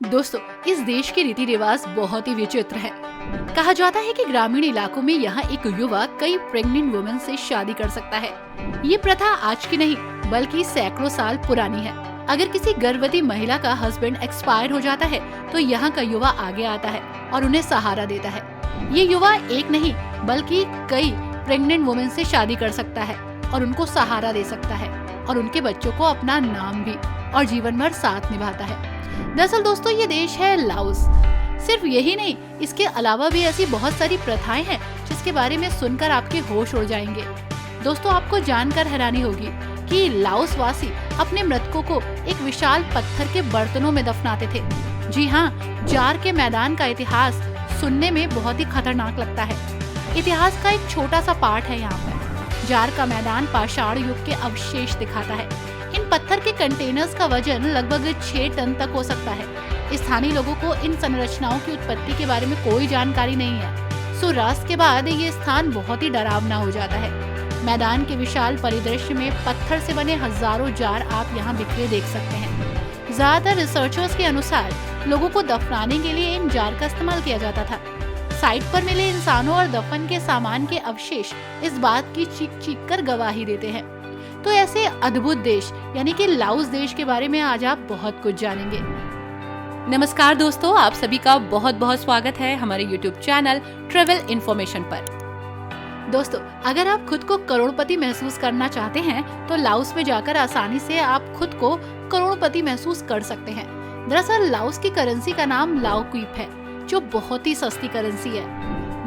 दोस्तों, इस देश के रीति रिवाज बहुत ही विचित्र है। कहा जाता है कि ग्रामीण इलाकों में यहाँ एक युवा कई प्रेग्नेंट वुमेन से शादी कर सकता है। ये प्रथा आज की नहीं बल्कि सैकड़ों साल पुरानी है। अगर किसी गर्भवती महिला का हस्बैंड एक्सपायर हो जाता है तो यहाँ का युवा आगे आता है और उन्हें सहारा देता है। ये युवा एक नहीं बल्कि कई प्रेग्नेंट वुमेन से शादी कर सकता है और उनको सहारा दे सकता है और उनके बच्चों को अपना नाम भी और जीवन भर साथ निभाता है। दरअसल दोस्तों, ये देश है लाओस। सिर्फ यही नहीं, इसके अलावा भी ऐसी बहुत सारी प्रथाएं हैं जिसके बारे में सुनकर आपके होश उड़ जाएंगे। दोस्तों, आपको जानकर हैरानी होगी कि लाओस वासी अपने मृतकों को एक विशाल पत्थर के बर्तनों में दफनाते थे। जी हाँ, जार के मैदान का इतिहास सुनने में बहुत ही खतरनाक लगता है। इतिहास का एक छोटा सा पार्ट है यहाँ पर। जार का मैदान पाषाण युग के अवशेष दिखाता है। इन पत्थर के कंटेनर्स का वजन लगभग 6 टन तक हो सकता है। स्थानीय लोगों को इन संरचनाओं की उत्पत्ति के बारे में कोई जानकारी नहीं है। सूर्यास्त के बाद ये स्थान बहुत ही डरावना हो जाता है। मैदान के विशाल परिदृश्य में पत्थर से बने हजारों जार आप यहाँ बिखरे देख सकते हैं। ज्यादातर रिसर्चर्स के अनुसार लोगों को दफनाने के लिए इन जार का इस्तेमाल किया जाता था। साइट पर मिले इंसानों और दफन के सामान के अवशेष इस बात की चीख चीख कर गवाही देते हैं। तो ऐसे अद्भुत देश यानी कि लाओस देश के बारे में आज आप बहुत कुछ जानेंगे। नमस्कार दोस्तों, आप सभी का बहुत बहुत स्वागत है हमारे YouTube चैनल ट्रेवल इन्फॉर्मेशन पर। दोस्तों, अगर आप खुद को करोड़पति महसूस करना चाहते हैं तो लाओस में जाकर आसानी से आप खुद को करोड़पति महसूस कर सकते हैं। दरअसल लाओस की करेंसी का नाम लाओ क्विप है, जो बहुत ही सस्ती करेंसी है।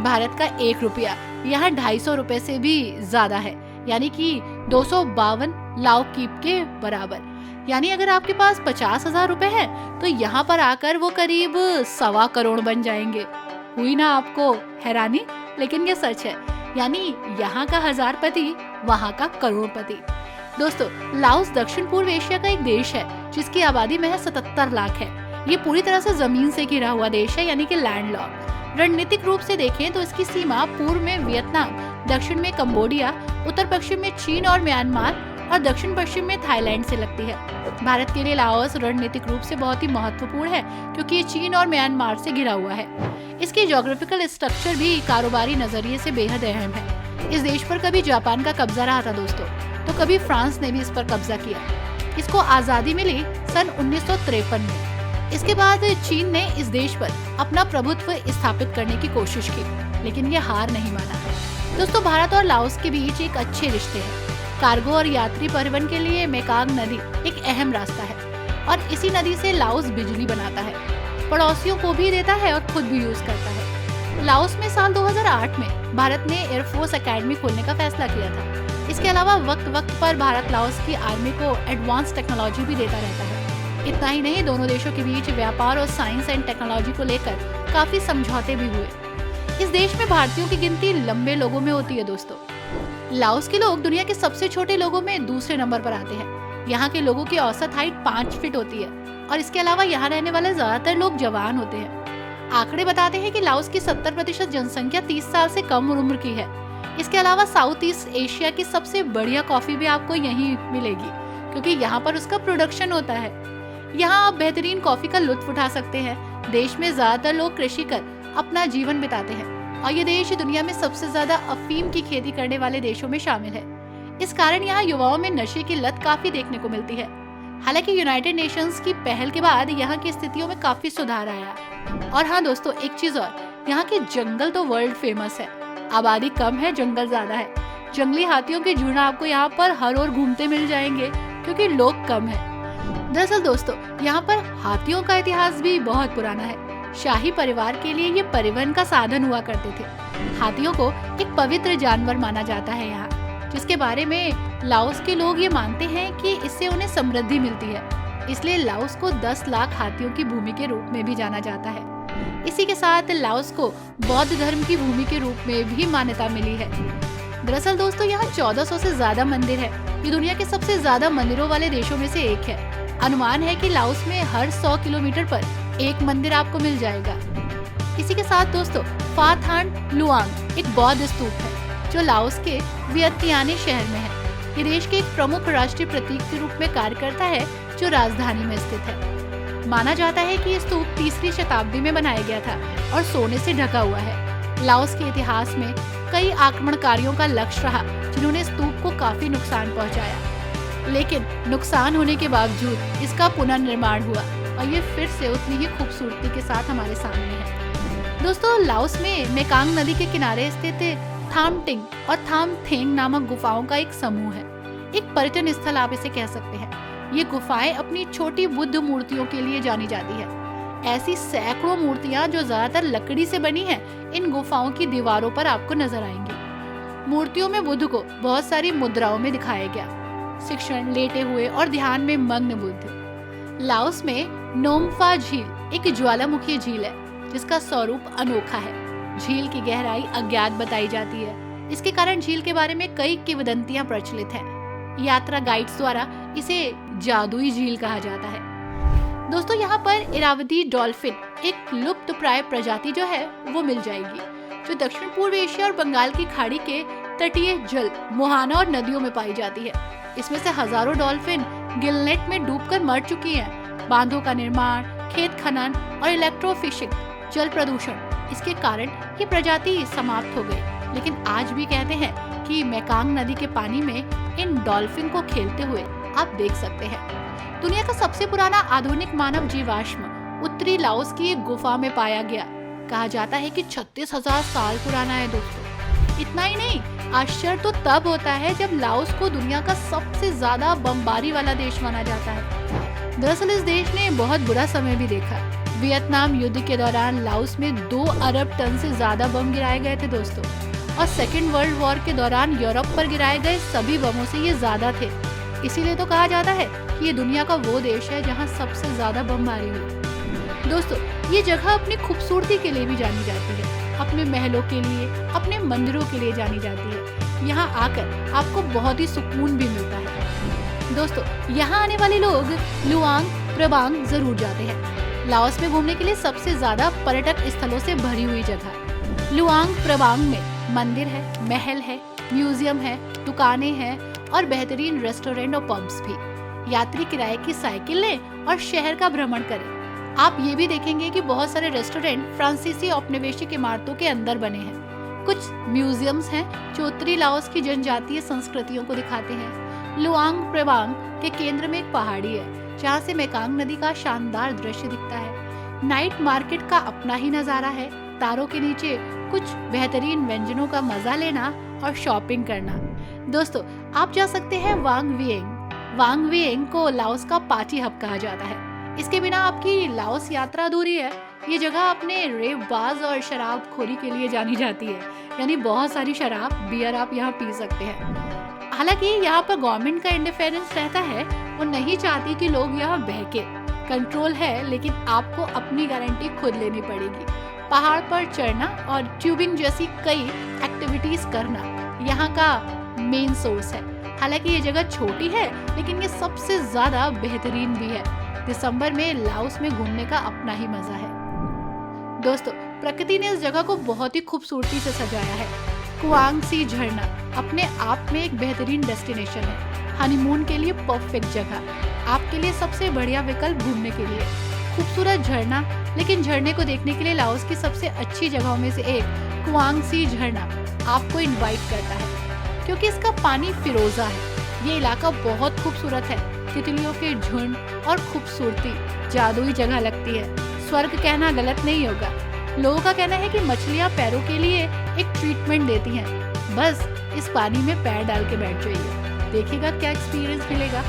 भारत का 1 रुपया यहाँ 250 रुपए से भी ज्यादा है, यानी कि 252 लाओ क्विप के बराबर। यानी अगर आपके पास 50,000 रुपए है तो यहाँ पर आकर वो करीब 1.25 करोड़ बन जाएंगे। हुई ना आपको हैरानी? लेकिन ये सच है। यानी यहाँ का हजारपति वहाँ का करोड़पति। दोस्तों, लाओस दक्षिण पूर्व एशिया का एक देश है जिसकी आबादी महज 77 लाख है। ये पूरी तरह से जमीन से घिरा हुआ देश है, यानी कि लैंडलॉक्ड। रणनीतिक रूप से देखें तो इसकी सीमा पूर्व में वियतनाम, दक्षिण में कंबोडिया, उत्तर पश्चिम में चीन और म्यांमार और दक्षिण पश्चिम में थाईलैंड से लगती है। भारत के लिए लाओस रणनीतिक रूप से बहुत ही महत्वपूर्ण है क्योंकि ये चीन और म्यांमार से घिरा हुआ है। इसकी ज्योग्राफिकल स्ट्रक्चर भी कारोबारी नजरिए से बेहद अहम है। इस देश पर कभी जापान का कब्जा रहा था दोस्तों, तो कभी फ्रांस ने भी इस पर कब्जा किया। इसको आजादी मिली सन 1953 में। इसके बाद चीन ने इस देश पर अपना प्रभुत्व स्थापित करने की कोशिश की, लेकिन ये हार नहीं माना। दोस्तों, भारत और लाओस के बीच एक अच्छे रिश्ते हैं। कार्गो और यात्री परिवहन के लिए मेकांग नदी एक अहम रास्ता है और इसी नदी से लाओस बिजली बनाता है, पड़ोसियों को भी देता है और खुद भी यूज करता है। लाओस में साल 2008 में भारत ने एयरफोर्स एकेडमी खोलने का फैसला किया था। इसके अलावा वक्त वक्त पर भारत लाओस की आर्मी को एडवांस टेक्नोलॉजी भी देता रहता है। इतना ही नहीं, दोनों देशों के बीच व्यापार और साइंस एंड टेक्नोलॉजी को लेकर काफी समझौते भी हुए। इस देश में भारतीयों की गिनती लंबे लोगों में होती है। दोस्तों, लाओस के लोग दुनिया के सबसे छोटे लोगों में दूसरे नंबर पर आते हैं। यहाँ के लोगों की औसत हाइट 5 फीट होती है और इसके अलावा यहाँ रहने वाले ज्यादातर लोग जवान होते हैं। आंकड़े बताते हैं कि लाओस की 70% जनसंख्या 30 साल से कम उम्र की है। इसके अलावा साउथ ईस्ट एशिया की सबसे बढ़िया कॉफी भी आपको यहीं मिलेगी क्योंकि यहाँ पर उसका प्रोडक्शन होता है। यहाँ आप बेहतरीन कॉफी का लुत्फ उठा सकते हैं। देश में ज्यादातर लोग कृषि कर अपना जीवन बिताते हैं और ये देश दुनिया में सबसे ज्यादा अफीम की खेती करने वाले देशों में शामिल है। इस कारण यहाँ युवाओं में नशे की लत काफी देखने को मिलती है। हालांकि यूनाइटेड नेशंस की पहल के बाद यहाँ की स्थितियों में काफी सुधार आया। और हाँ दोस्तों, एक चीज और, यहाँ के जंगल तो वर्ल्ड फेमस है। आबादी कम है, जंगल ज्यादा है। जंगली हाथियों के झुंड आपको यहाँ पर हर ओर घूमते मिल जाएंगे क्योंकि लोग कम है। दरअसल दोस्तों, यहाँ पर हाथियों का इतिहास भी बहुत पुराना है। शाही परिवार के लिए ये परिवहन का साधन हुआ करते थे। हाथियों को एक पवित्र जानवर माना जाता है यहाँ, जिसके बारे में लाओस के लोग ये मानते हैं कि इससे उन्हें समृद्धि मिलती है। इसलिए लाओस को 10 लाख हाथियों की भूमि के रूप में भी जाना जाता है। इसी के साथ लाओस को बौद्ध धर्म की भूमि के रूप में भी मान्यता मिली है। दरअसल दोस्तों, यहाँ 1400 से ज्यादा मंदिर है। ये दुनिया के सबसे ज्यादा मंदिरों वाले देशों में से एक है। अनुमान है कि लाओस में हर 100 किलोमीटर पर एक मंदिर आपको मिल जाएगा। इसी के साथ दोस्तों, फा थान लुआंग एक बौद्ध स्तूप है जो लाओस के वियतियाने शहर में है। ये देश के एक प्रमुख राष्ट्रीय प्रतीक के रूप में कार्य करता है जो राजधानी में स्थित है। माना जाता है कि ये स्तूप 3री शताब्दी में बनाया गया था और सोने से ढका हुआ है। लाओस के इतिहास में कई आक्रमणकारियों का लक्ष्य रहा जिन्होंने स्तूप को काफी नुकसान पहुंचाया, लेकिन नुकसान होने के बावजूद इसका पुनर्निर्माण हुआ और ये फिर से उतनी ही खूबसूरती के साथ हमारे सामने है। दोस्तों, लाओस में मेकांग नदी के किनारे स्थित थामटिंग और थामथेंग नामक गुफाओं का एक समूह है। एक पर्यटन स्थल आप इसे कह सकते हैं। ये गुफाएं अपनी छोटी बुद्ध मूर्तियों के लिए जानी जाती है। ऐसी सैकड़ों मूर्तियां जो ज्यादातर लकड़ी से बनी हैं, इन गुफाओं की दीवारों पर आपको नजर आएंगी। मूर्तियों में बुद्ध को बहुत सारी मुद्राओं में दिखाया गया, शिक्षण लेटे हुए और ध्यान में मग्न बुद्ध। लाओस में नोंगफा झील एक ज्वालामुखी झील है जिसका स्वरूप अनोखा है। झील की गहराई अज्ञात बताई जाती है। इसके कारण झील के बारे में कई किंवदंतियां प्रचलित हैं। यात्रा गाइड्स द्वारा इसे जादुई झील कहा जाता है। दोस्तों, यहाँ पर इरावदी डॉल्फिन एक लुप्त प्राय प्रजाति जो है वो मिल जाएगी, जो दक्षिण पूर्व एशिया और बंगाल की खाड़ी के तटीय जल, मुहाना और नदियों में पाई जाती है। इसमें से हजारों डॉल्फिन गिलनेट में डूबकर मर चुकी हैं। बांधों का निर्माण, खेत खनन और इलेक्ट्रोफिशिंग, जल प्रदूषण, इसके कारण ये प्रजाति समाप्त हो गई। लेकिन आज भी कहते हैं कि मेकांग नदी के पानी में इन डॉल्फिन को खेलते हुए आप देख सकते हैं। दुनिया का सबसे पुराना आधुनिक मानव जीवाश्म उत्तरी लाओस की एक गुफा में पाया गया। कहा जाता है कि 36,000 साल पुराना है। दोस्तों, इतना ही नहीं, आश्चर्य तो तब होता है जब लाओस को दुनिया का सबसे ज्यादा बमबारी वाला देश माना जाता है। दरअसल इस देश ने बहुत बुरा समय भी देखा। वियतनाम युद्ध के दौरान लाओस में 2 अरब टन से ज्यादा बम गिराए गए थे दोस्तों, और सेकेंड वर्ल्ड वॉर के दौरान यूरोप पर गिराए गए सभी बमों से ये ज्यादा थे। इसीलिए तो कहा जाता है कि ये दुनिया का वो देश है जहाँ सबसे ज्यादा बमबारी हुई। दोस्तों, ये जगह अपनी खूबसूरती के लिए भी जानी जाती है, अपने महलों के लिए, अपने मंदिरों के लिए जानी जाती है। यहाँ आकर आपको बहुत ही सुकून भी मिलता है। दोस्तों, यहाँ आने वाले लोग लुआंग प्रबांग जरूर जाते हैं। लाओस में घूमने के लिए सबसे ज्यादा पर्यटक स्थलों से भरी हुई जगह। लुआंग प्रबांग में मंदिर है, महल है, म्यूजियम है, दुकानें हैं और बेहतरीन रेस्टोरेंट और पब्स भी। यात्री किराए की साइकिल लें और शहर का भ्रमण करें। आप ये भी देखेंगे कि बहुत सारे रेस्टोरेंट फ्रांसीसी औपनिवेशिक इमारतों के अंदर बने हैं। कुछ म्यूजियम्स हैं जो उत्तरी लाओस की जनजातीय संस्कृतियों को दिखाते हैं। लुआंग प्रबांग के केंद्र में एक पहाड़ी है जहाँ से मेकांग नदी का शानदार दृश्य दिखता है। नाइट मार्केट का अपना ही नजारा है। तारों के नीचे कुछ बेहतरीन व्यंजनों का मजा लेना और शॉपिंग करना। दोस्तों, आप जा सकते हैं वांग विएंग। वांग विएंग को लाओस का पार्टी हब कहा जाता है। इसके बिना आपकी लाओस यात्रा अधूरी है। ये जगह अपने रेवबाज और शराब खोरी के लिए जानी जाती है, यानी बहुत सारी शराब, बियर आप यहाँ पी सकते हैं। हालांकि यहाँ पर गवर्नमेंट का इंटरफेरेंस रहता है। वो नहीं चाहती कि लोग यहाँ बहके। कंट्रोल है, लेकिन आपको अपनी गारंटी खुद लेनी पड़ेगी। पहाड़ पर चढ़ना और ट्यूबिंग जैसी कई एक्टिविटीज करना यहाँ का मेन सोर्स है। हालांकि ये जगह छोटी है, लेकिन ये सबसे ज्यादा बेहतरीन भी है। दिसंबर में लाओस में घूमने का अपना ही मजा है। दोस्तों, प्रकृति ने इस जगह को बहुत ही खूबसूरती से सजाया है। कुआंग सी झरना अपने आप में एक बेहतरीन डेस्टिनेशन है। हनीमून के लिए परफेक्ट जगह, आपके लिए सबसे बढ़िया विकल्प घूमने के लिए। खूबसूरत झरना, लेकिन झरने को देखने के लिए लाओस की सबसे अच्छी जगहों में से एक कुआंग सी झरना आपको इनवाइट करता है, क्योंकि इसका पानी फिरोजा है। ये इलाका बहुत खूबसूरत है। तितलियों के झुंड और खूबसूरती जादुई जगह लगती है। स्वर्ग कहना गलत नहीं होगा। लोगों का कहना है कि मछलियाँ पैरों के लिए एक ट्रीटमेंट देती हैं। बस इस पानी में पैर डाल के बैठ जाइए, देखिएगा क्या एक्सपीरियंस मिलेगा।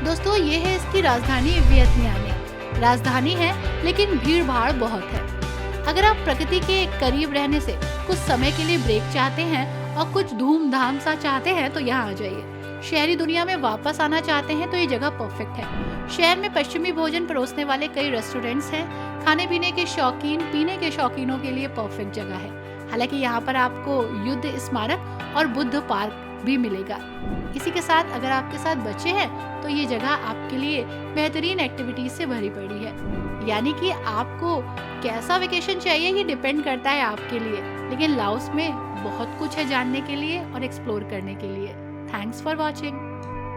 दोस्तों, ये है इसकी राजधानी वियतनाम। राजधानी है, लेकिन भीड़ भाड़ बहुत है। अगर आप प्रकृति के करीब रहने से कुछ समय के लिए ब्रेक चाहते हैं और कुछ धूमधाम सा चाहते हैं तो यहाँ आ जाइए। शहरी दुनिया में वापस आना चाहते हैं तो ये जगह परफेक्ट है। शहर में पश्चिमी भोजन परोसने वाले कई रेस्टोरेंट्स हैं। खाने पीने के शौकीन, पीने के शौकीनों के लिए परफेक्ट जगह है। हालांकि यहाँ पर आपको युद्ध स्मारक और बुद्ध पार्क भी मिलेगा। इसी के साथ अगर आपके साथ बच्चे हैं तो ये जगह आपके लिए बेहतरीन एक्टिविटीज से भरी पड़ी है। यानी कि आपको कैसा वेकेशन चाहिए ये डिपेंड करता है आपके लिए। लेकिन लाओस में बहुत कुछ है जानने के लिए और एक्सप्लोर करने के लिए। Thanks for watching.